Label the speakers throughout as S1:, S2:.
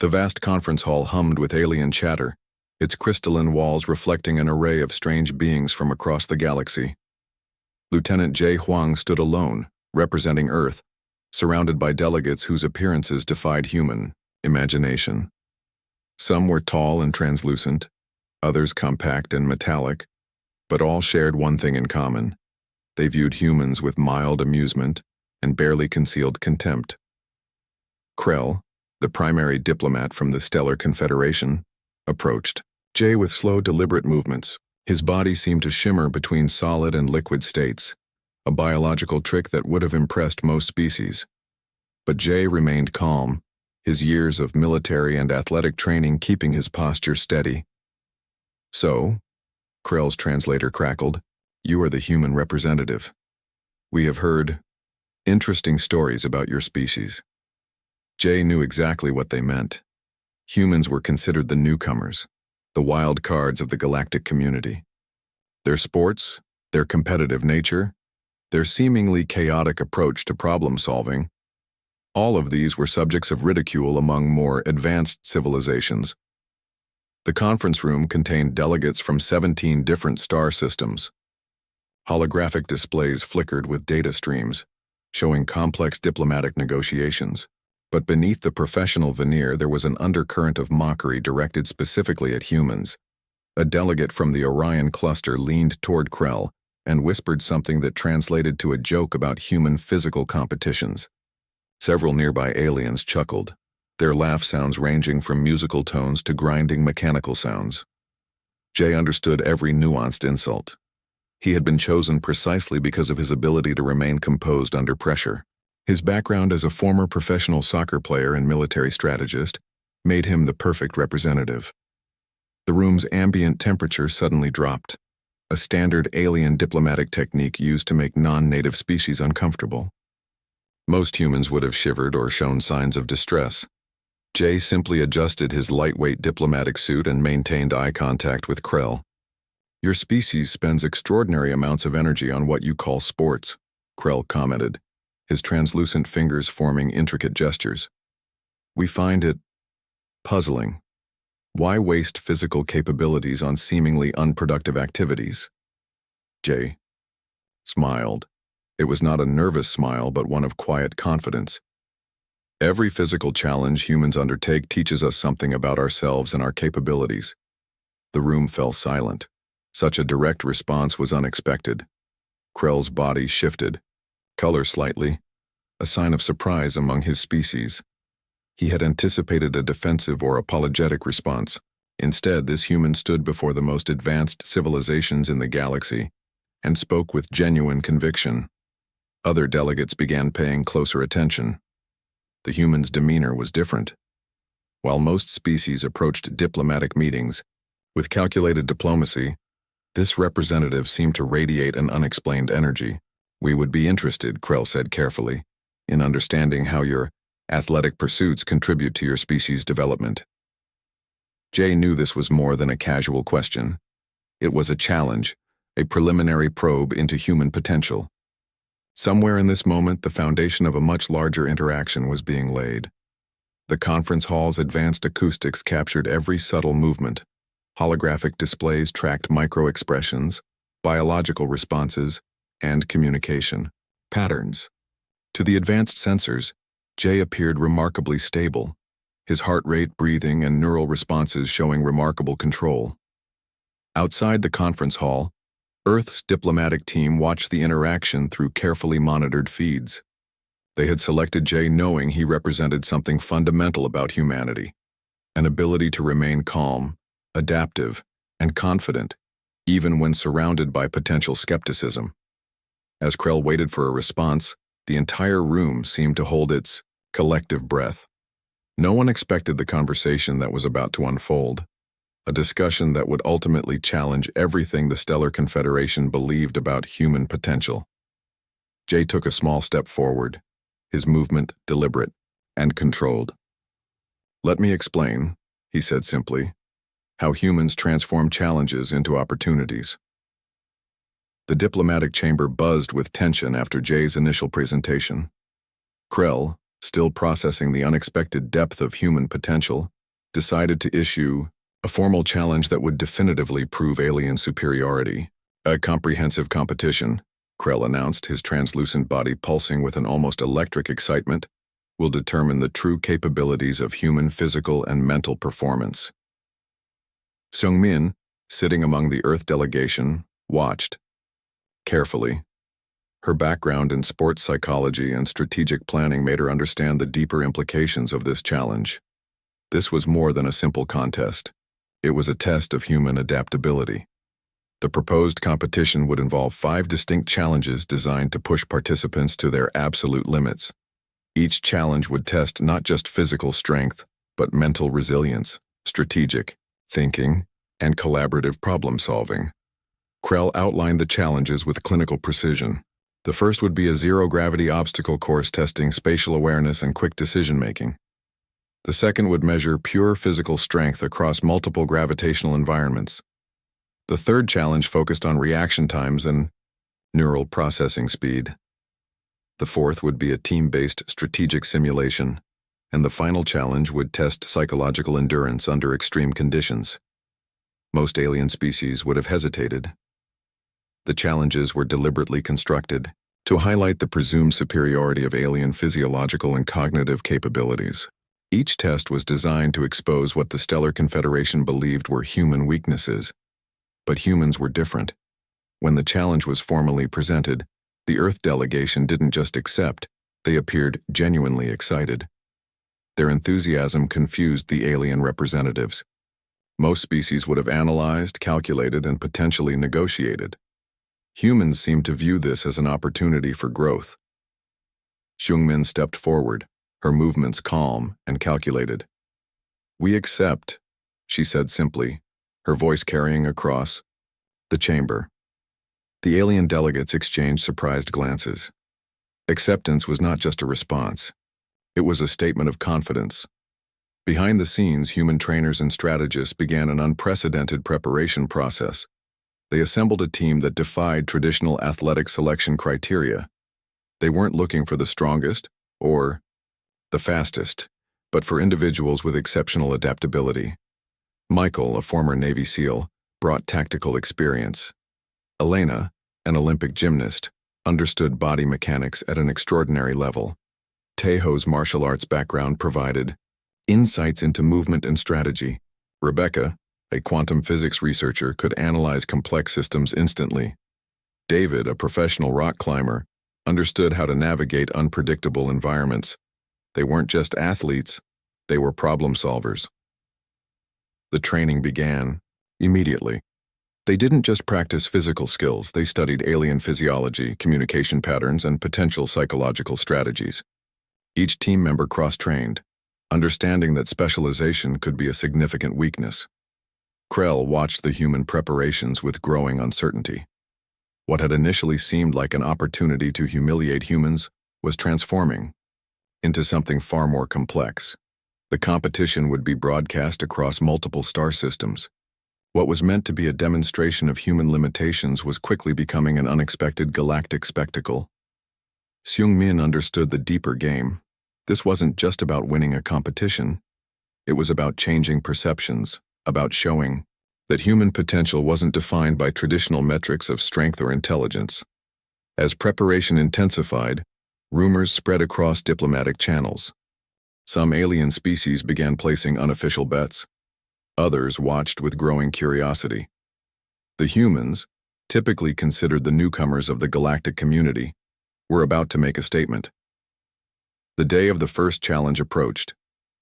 S1: The vast conference hall hummed with alien chatter, its crystalline walls reflecting an array of strange beings from across the galaxy. Lieutenant Jay Huang stood alone, representing Earth, surrounded by delegates whose appearances defied human imagination. Some were tall and translucent, others compact and metallic, but all shared one thing in common. They viewed humans with mild amusement and barely concealed contempt. Krell, the primary diplomat from the Stellar Confederation, approached Jay with slow, deliberate movements. His body seemed to shimmer between solid and liquid states, a biological trick that would have impressed most species. But Jay remained calm, his years of military and athletic training keeping his posture steady. "So," Krell's translator crackled, "you are the human representative. We have heard interesting stories about your species." Jay knew exactly what they meant. Humans were considered the newcomers, the wild cards of the galactic community. Their sports, their competitive nature, their seemingly chaotic approach to problem-solving, all of these were subjects of ridicule among more advanced civilizations. The conference room contained delegates from 17 different star systems. Holographic displays flickered with data streams, showing complex diplomatic negotiations. But beneath the professional veneer there was an undercurrent of mockery directed specifically at humans. A delegate from the Orion cluster leaned toward Krell and whispered something that translated to a joke about human physical competitions. Several nearby aliens chuckled, their laugh sounds ranging from musical tones to grinding mechanical sounds. Jay understood every nuanced insult. He had been chosen precisely because of his ability to remain composed under pressure. His background as a former professional soccer player and military strategist made him the perfect representative. The room's ambient temperature suddenly dropped, a standard alien diplomatic technique used to make non-native species uncomfortable. Most humans would have shivered or shown signs of distress. Jay simply adjusted his lightweight diplomatic suit and maintained eye contact with Krell. "Your species spends extraordinary amounts of energy on what you call sports," Krell commented, his translucent fingers forming intricate gestures. "We find it puzzling. Why waste physical capabilities on seemingly unproductive activities?" Jay smiled. It was not a nervous smile, but one of quiet confidence. "Every physical challenge humans undertake teaches us something about ourselves and our capabilities." The room fell silent. Such a direct response was unexpected. Krell's body shifted, color slightly, a sign of surprise among his species. He had anticipated a defensive or apologetic response. Instead, this human stood before the most advanced civilizations in the galaxy and spoke with genuine conviction. Other delegates began paying closer attention. The human's demeanor was different. While most species approached diplomatic meetings with calculated diplomacy, this representative seemed to radiate an unexplained energy. "We would be interested," Krell said carefully, "in understanding how your athletic pursuits contribute to your species' development." Jay knew this was more than a casual question. It was a challenge, a preliminary probe into human potential. Somewhere in this moment, the foundation of a much larger interaction was being laid. The conference hall's advanced acoustics captured every subtle movement. Holographic displays tracked micro-expressions, biological responses, and communication patterns. To the advanced sensors, Jay appeared remarkably stable, his heart rate, breathing, and neural responses showing remarkable control. Outside the conference hall, Earth's diplomatic team watched the interaction through carefully monitored feeds. They had selected Jay knowing he represented something fundamental about humanity, an ability to remain calm, adaptive, and confident, even when surrounded by potential skepticism. As Krell waited for a response, the entire room seemed to hold its collective breath. No one expected the conversation that was about to unfold, a discussion that would ultimately challenge everything the Stellar Confederation believed about human potential. Jay took a small step forward, his movement deliberate and controlled. "Let me explain," he said simply, "how humans transform challenges into opportunities." The diplomatic chamber buzzed with tension after Jay's initial presentation. Krell, still processing the unexpected depth of human potential, decided to issue a formal challenge that would definitively prove alien superiority. A comprehensive competition, Krell announced, his translucent body pulsing with an almost electric excitement, will determine the true capabilities of human physical and mental performance. Seung-min, sitting among the Earth delegation, watched carefully. Her background in sports psychology and strategic planning made her understand the deeper implications of this challenge. This was more than a simple contest. It was a test of human adaptability. The proposed competition would involve 5 distinct challenges designed to push participants to their absolute limits. Each challenge would test not just physical strength, but mental resilience, strategic thinking, and collaborative problem-solving. Krell outlined the challenges with clinical precision. The first would be a zero-gravity obstacle course testing spatial awareness and quick decision-making. The second would measure pure physical strength across multiple gravitational environments. The third challenge focused on reaction times and neural processing speed. The fourth would be a team-based strategic simulation, and the final challenge would test psychological endurance under extreme conditions. Most alien species would have hesitated. The challenges were deliberately constructed to highlight the presumed superiority of alien physiological and cognitive capabilities. Each test was designed to expose what the Stellar Confederation believed were human weaknesses. But humans were different. When the challenge was formally presented, the Earth delegation didn't just accept, they appeared genuinely excited. Their enthusiasm confused the alien representatives. Most species would have analyzed, calculated, and potentially negotiated. Humans seemed to view this as an opportunity for growth. Seung-min stepped forward, her movements calm and calculated. "We accept," she said simply, her voice carrying across the chamber. The alien delegates exchanged surprised glances. Acceptance was not just a response. It was a statement of confidence. Behind the scenes, human trainers and strategists began an unprecedented preparation process. They assembled a team that defied traditional athletic selection criteria. They weren't looking for the strongest or the fastest, but for individuals with exceptional adaptability. Michael, a former Navy SEAL, brought tactical experience. Elena, an Olympic gymnast, understood body mechanics at an extraordinary level. Taeho's martial arts background provided insights into movement and strategy. Rebecca, a quantum physics researcher, could analyze complex systems instantly. David, a professional rock climber, understood how to navigate unpredictable environments. They weren't just athletes, they were problem solvers. The training began immediately. They didn't just practice physical skills, they studied alien physiology, communication patterns, and potential psychological strategies. Each team member cross-trained, understanding that specialization could be a significant weakness. Krell watched the human preparations with growing uncertainty. What had initially seemed like an opportunity to humiliate humans was transforming into something far more complex. The competition would be broadcast across multiple star systems. What was meant to be a demonstration of human limitations was quickly becoming an unexpected galactic spectacle. Seung-min understood the deeper game. This wasn't just about winning a competition. It was about changing perceptions, about showing that human potential wasn't defined by traditional metrics of strength or intelligence. As preparation intensified, rumors spread across diplomatic channels. Some alien species began placing unofficial bets. Others watched with growing curiosity. The humans, typically considered the newcomers of the galactic community, were about to make a statement. The day of the first challenge approached.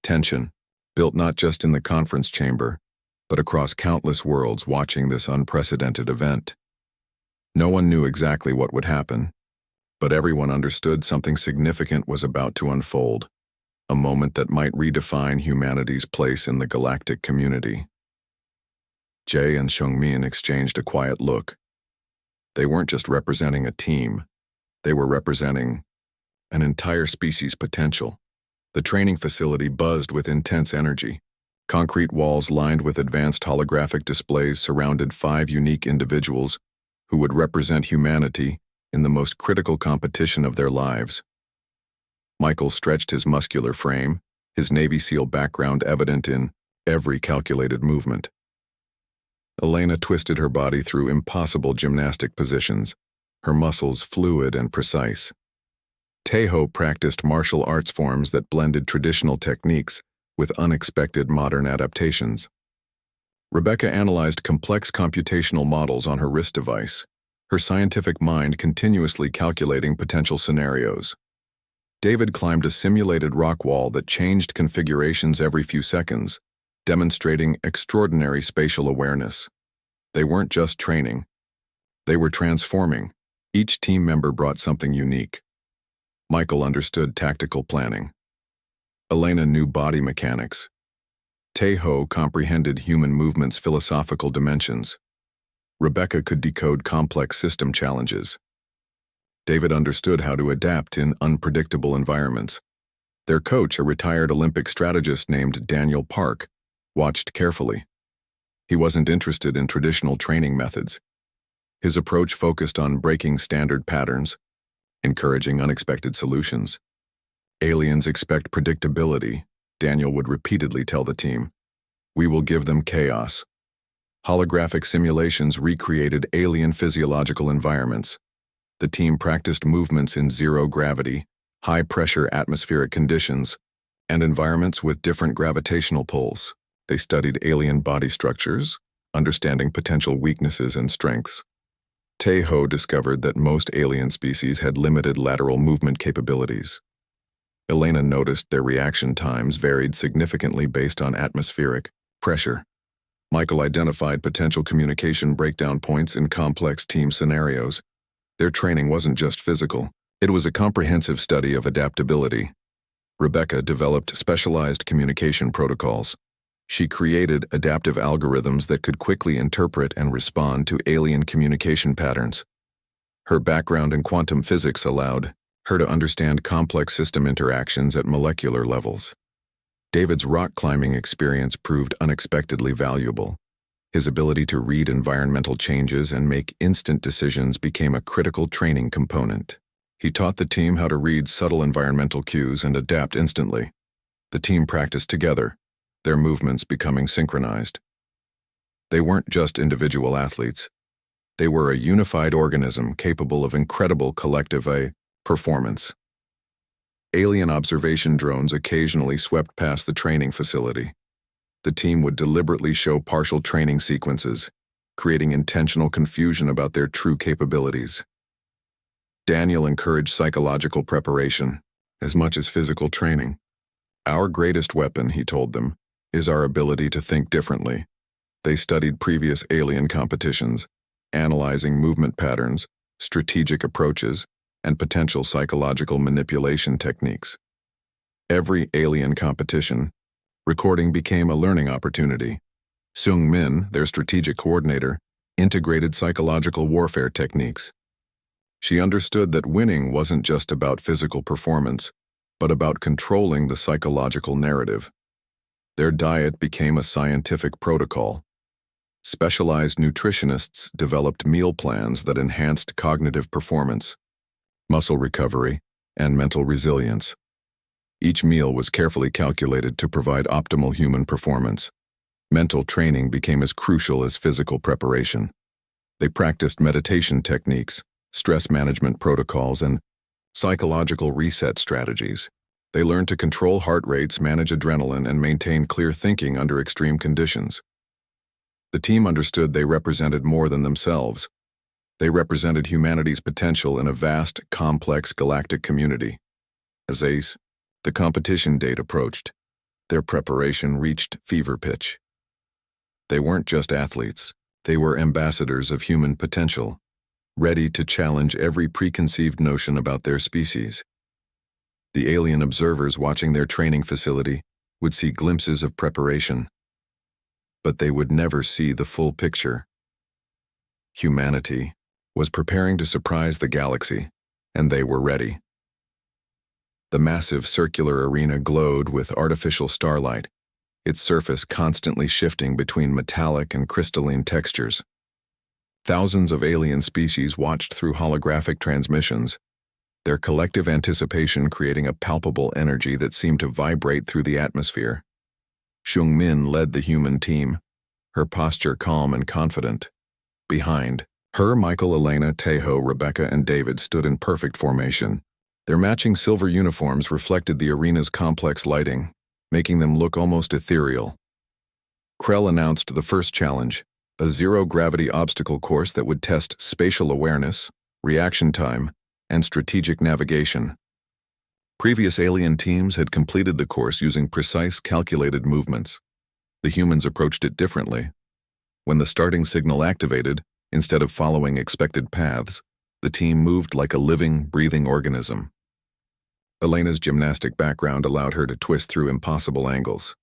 S1: Tension, built not just in the conference chamber, but across countless worlds watching this unprecedented event. No one knew exactly what would happen, but everyone understood something significant was about to unfold. A moment that might redefine humanity's place in the galactic community. Jae and Seung-min exchanged a quiet look. They weren't just representing a team, they were representing an entire species' potential. The training facility buzzed with intense energy. Concrete walls lined with advanced holographic displays surrounded 5 unique individuals who would represent humanity in the most critical competition of their lives. Michael stretched his muscular frame, his Navy SEAL background evident in every calculated movement. Elena twisted her body through impossible gymnastic positions, her muscles fluid and precise. Tejo practiced martial arts forms that blended traditional techniques with unexpected modern adaptations. Rebecca analyzed complex computational models on her wrist device, her scientific mind continuously calculating potential scenarios. David climbed a simulated rock wall that changed configurations every few seconds, demonstrating extraordinary spatial awareness. They weren't just training. They were transforming. Each team member brought something unique. Michael understood tactical planning. Elena knew body mechanics. Tejo comprehended human movement's philosophical dimensions. Rebecca could decode complex system challenges. David understood how to adapt in unpredictable environments. Their coach, a retired Olympic strategist named Daniel Park, watched carefully. He wasn't interested in traditional training methods. His approach focused on breaking standard patterns, encouraging unexpected solutions. Aliens expect predictability, Daniel would repeatedly tell the team. We will give them chaos. Holographic simulations recreated alien physiological environments. The team practiced movements in zero-gravity, high-pressure atmospheric conditions, and environments with different gravitational pulls. They studied alien body structures, understanding potential weaknesses and strengths. Tejo discovered that most alien species had limited lateral movement capabilities. Elena noticed their reaction times varied significantly based on atmospheric pressure. Michael identified potential communication breakdown points in complex team scenarios. Their training wasn't just physical, it was a comprehensive study of adaptability. Rebecca developed specialized communication protocols. She created adaptive algorithms that could quickly interpret and respond to alien communication patterns. Her background in quantum physics allowed her to understand complex system interactions at molecular levels. David's rock climbing experience proved unexpectedly valuable. His ability to read environmental changes and make instant decisions became a critical training component. He taught the team how to read subtle environmental cues and adapt instantly. The team practiced together, their movements becoming synchronized. They weren't just individual athletes. They were a unified organism capable of incredible collective performance. Alien observation drones occasionally swept past the training facility. The team would deliberately show partial training sequences, creating intentional confusion about their true capabilities. Daniel encouraged psychological preparation as much as physical training. Our greatest weapon, he told them, is our ability to think differently. They studied previous alien competitions, analyzing movement patterns, strategic approaches, and potential psychological manipulation techniques. Every alien competition, recording became a learning opportunity. Seung Min, their strategic coordinator, integrated psychological warfare techniques. She understood that winning wasn't just about physical performance, but about controlling the psychological narrative. Their diet became a scientific protocol. Specialized nutritionists developed meal plans that enhanced cognitive performance, muscle recovery, and mental resilience. Each meal was carefully calculated to provide optimal human performance. Mental training became as crucial as physical preparation. They practiced meditation techniques, stress management protocols, and psychological reset strategies. They learned to control heart rates, manage adrenaline, and maintain clear thinking under extreme conditions. The team understood they represented more than themselves. They represented humanity's potential in a vast, complex galactic community. As the competition date approached, their preparation reached fever pitch. They weren't just athletes, they were ambassadors of human potential, ready to challenge every preconceived notion about their species. The alien observers watching their training facility would see glimpses of preparation, but they would never see the full picture. Humanity was preparing to surprise the galaxy, and they were ready. The massive circular arena glowed with artificial starlight, its surface constantly shifting between metallic and crystalline textures. Thousands of alien species watched through holographic transmissions, their collective anticipation creating a palpable energy that seemed to vibrate through the atmosphere. Xiongmin led the human team, her posture calm and confident. Behind her, Michael, Elena, Tejo, Rebecca, and David stood in perfect formation. Their matching silver uniforms reflected the arena's complex lighting, making them look almost ethereal. Krell announced the first challenge, a zero-gravity obstacle course that would test spatial awareness, reaction time, and strategic navigation. Previous alien teams had completed the course using precise, calculated movements. The humans approached it differently. When the starting signal activated, instead of following expected paths, the team moved like a living, breathing organism. Elena's gymnastic background allowed her to twist through impossible angles.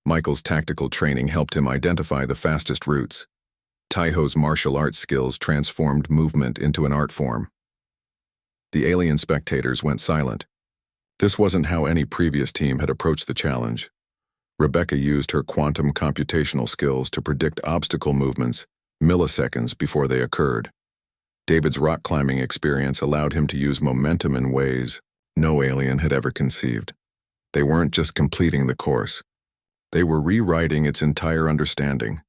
S1: Michael's tactical training helped him identify the fastest routes. Taiho's martial arts skills transformed movement into an art form. The alien spectators went silent. This wasn't how any previous team had approached the challenge. Rebecca used her quantum computational skills to predict obstacle movements milliseconds before they occurred. David's rock climbing experience allowed him to use momentum in ways no alien had ever conceived. They weren't just completing the course. They were rewriting its entire understanding.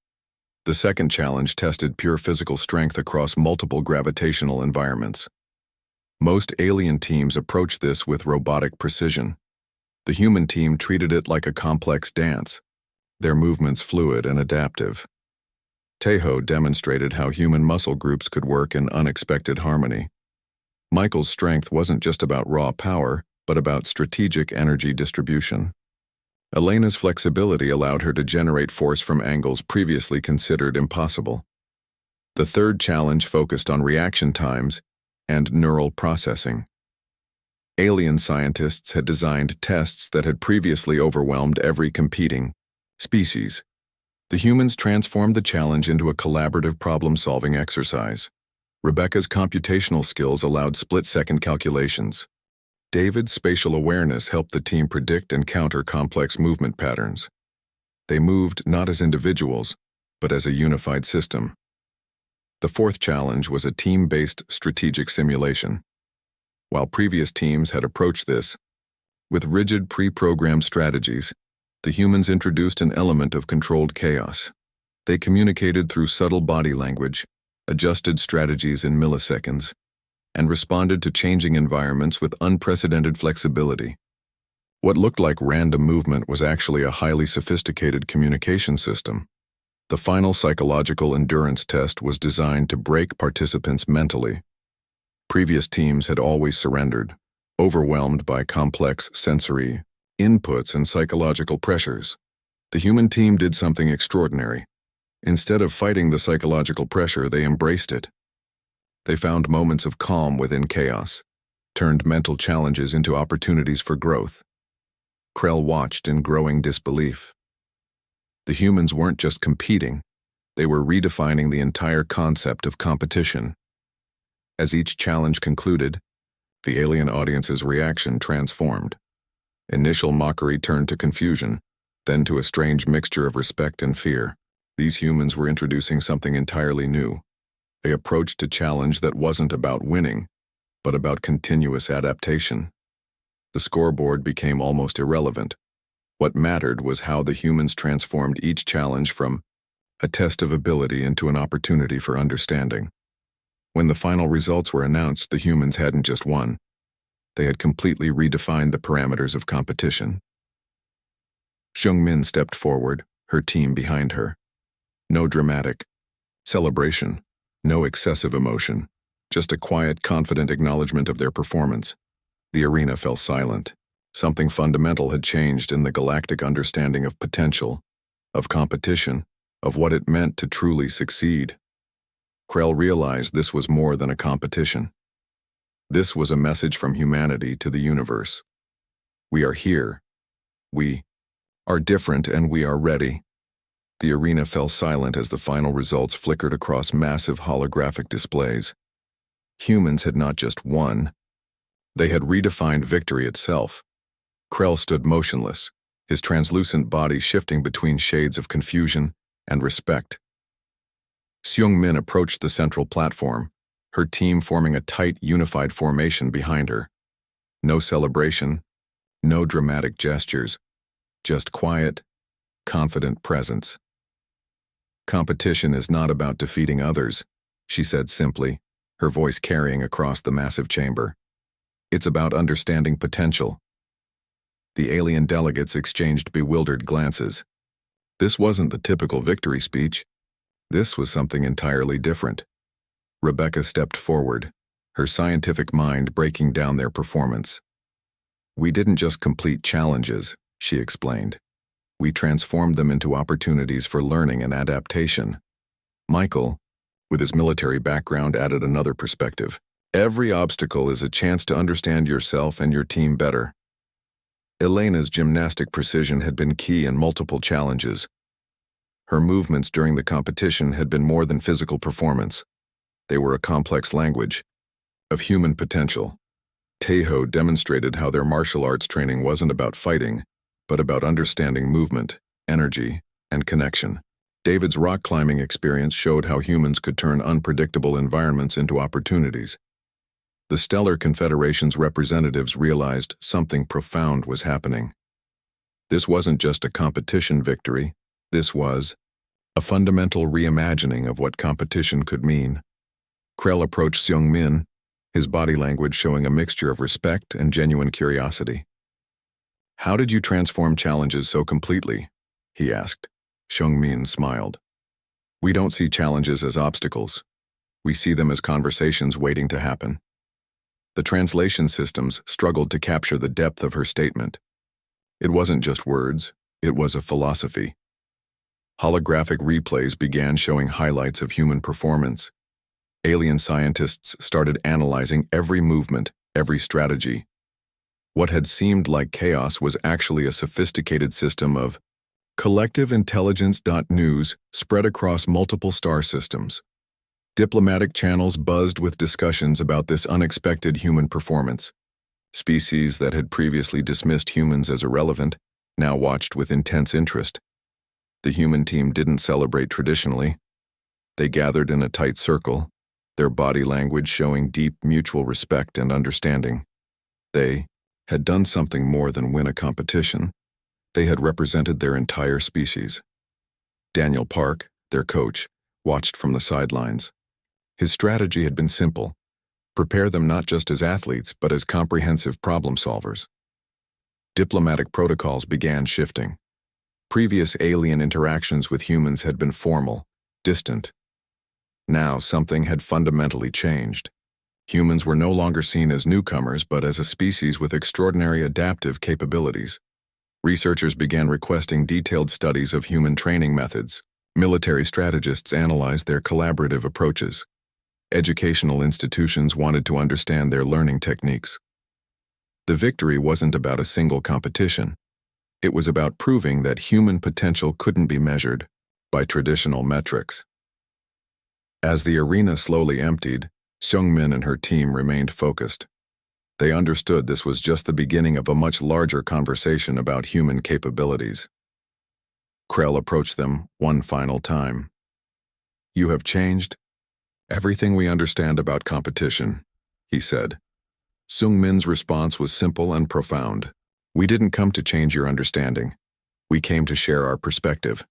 S1: The second challenge tested pure physical strength across multiple gravitational environments. Most alien teams approached this with robotic precision. The human team treated it like a complex dance, their movements fluid and adaptive. Tejo demonstrated how human muscle groups could work in unexpected harmony. Michael's strength wasn't just about raw power, but about strategic energy distribution. Elena's flexibility allowed her to generate force from angles previously considered impossible. The third challenge focused on reaction times and neural processing. Alien scientists had designed tests that had previously overwhelmed every competing species. The humans transformed the challenge into a collaborative problem-solving exercise. Rebecca's computational skills allowed split-second calculations. David's spatial awareness helped the team predict and counter complex movement patterns. They moved not as individuals, but as a unified system. The fourth challenge was a team-based strategic simulation. While previous teams had approached this with rigid pre-programmed strategies, the humans introduced an element of controlled chaos. They communicated through subtle body language, adjusted strategies in milliseconds, and responded to changing environments with unprecedented flexibility. What looked like random movement was actually a highly sophisticated communication system. The final psychological endurance test was designed to break participants mentally. Previous teams had always surrendered, overwhelmed by complex sensory inputs and psychological pressures. The human team did something extraordinary. Instead of fighting the psychological pressure, they embraced it. They found moments of calm within chaos, turned mental challenges into opportunities for growth. Krell watched in growing disbelief. The humans weren't just competing, they were redefining the entire concept of competition. As each challenge concluded, the alien audience's reaction transformed. Initial mockery turned to confusion, then to a strange mixture of respect and fear. These humans were introducing something entirely new. They approached a challenge that wasn't about winning, but about continuous adaptation. The scoreboard became almost irrelevant. What mattered was how the humans transformed each challenge from a test of ability into an opportunity for understanding. When the final results were announced, the humans hadn't just won. They had completely redefined the parameters of competition. Xiongmin stepped forward, her team behind her. No dramatic celebration, no excessive emotion, just a quiet, confident acknowledgement of their performance. The arena fell silent. Something fundamental had changed in the galactic understanding of potential, of competition, of what it meant to truly succeed. Krell realized this was more than a competition. This was a message from humanity to the universe. We are here. We are different and we are ready. The arena fell silent as the final results flickered across massive holographic displays. Humans had not just won. They had redefined victory itself. Krell stood motionless, his translucent body shifting between shades of confusion and respect. Xiongmin approached the central platform, her team forming a tight, unified formation behind her. No celebration, no dramatic gestures, just quiet, confident presence. Competition is not about defeating others, she said simply, her voice carrying across the massive chamber. It's about understanding potential. The alien delegates exchanged bewildered glances. This wasn't the typical victory speech. This was something entirely different. Rebecca stepped forward, her scientific mind breaking down their performance. We didn't just complete challenges, she explained. We transformed them into opportunities for learning and adaptation. Michael, with his military background, added another perspective. Every obstacle is a chance to understand yourself and your team better. Elena's gymnastic precision had been key in multiple challenges. Her movements during the competition had been more than physical performance. They were a complex language of human potential. Tejo demonstrated how their martial arts training wasn't about fighting, but about understanding movement, energy, and connection. David's rock climbing experience showed how humans could turn unpredictable environments into opportunities. The Stellar Confederation's representatives realized something profound was happening. This wasn't just a competition victory, this was a fundamental reimagining of what competition could mean. Krell approached Seung-min, his body language showing a mixture of respect and genuine curiosity. How did you transform challenges so completely? He asked. Seung-min smiled. We don't see challenges as obstacles. We see them as conversations waiting to happen. The translation systems struggled to capture the depth of her statement. It wasn't just words, it was a philosophy. Holographic replays began showing highlights of human performance. Alien scientists started analyzing every movement, every strategy. What had seemed like chaos was actually a sophisticated system of collective intelligence. News spread across multiple star systems. Diplomatic channels buzzed with discussions about this unexpected human performance. Species that had previously dismissed humans as irrelevant now watched with intense interest. The human team didn't celebrate traditionally. They gathered in a tight circle, their body language showing deep mutual respect and understanding. They had done something more than win a competition. They had represented their entire species. Daniel Park, their coach, watched from the sidelines. His strategy had been simple: prepare them not just as athletes, but as comprehensive problem solvers. Diplomatic protocols began shifting. Previous alien interactions with humans had been formal, distant. Now something had fundamentally changed. Humans were no longer seen as newcomers, but as a species with extraordinary adaptive capabilities. Researchers began requesting detailed studies of human training methods. Military strategists analyzed their collaborative approaches. Educational institutions wanted to understand their learning techniques. The victory wasn't about a single competition. It was about proving that human potential couldn't be measured by traditional metrics. As the arena slowly emptied, Seung-min and her team remained focused. They understood this was just the beginning of a much larger conversation about human capabilities. Krell approached them one final time. You have changed everything we understand about competition, he said. Seung-min's response was simple and profound. We didn't come to change your understanding. We came to share our perspective.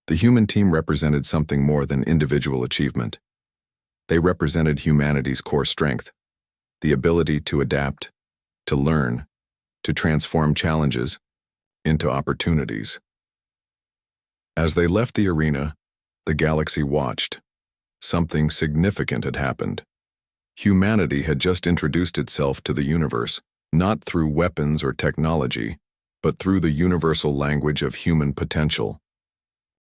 S1: The human team represented something more than individual achievement. They represented humanity's core strength, the ability to adapt, to learn, to transform challenges into opportunities. As they left the arena, the galaxy watched. Something significant had happened. Humanity had just introduced itself to the universe, not through weapons or technology, but through the universal language of human potential.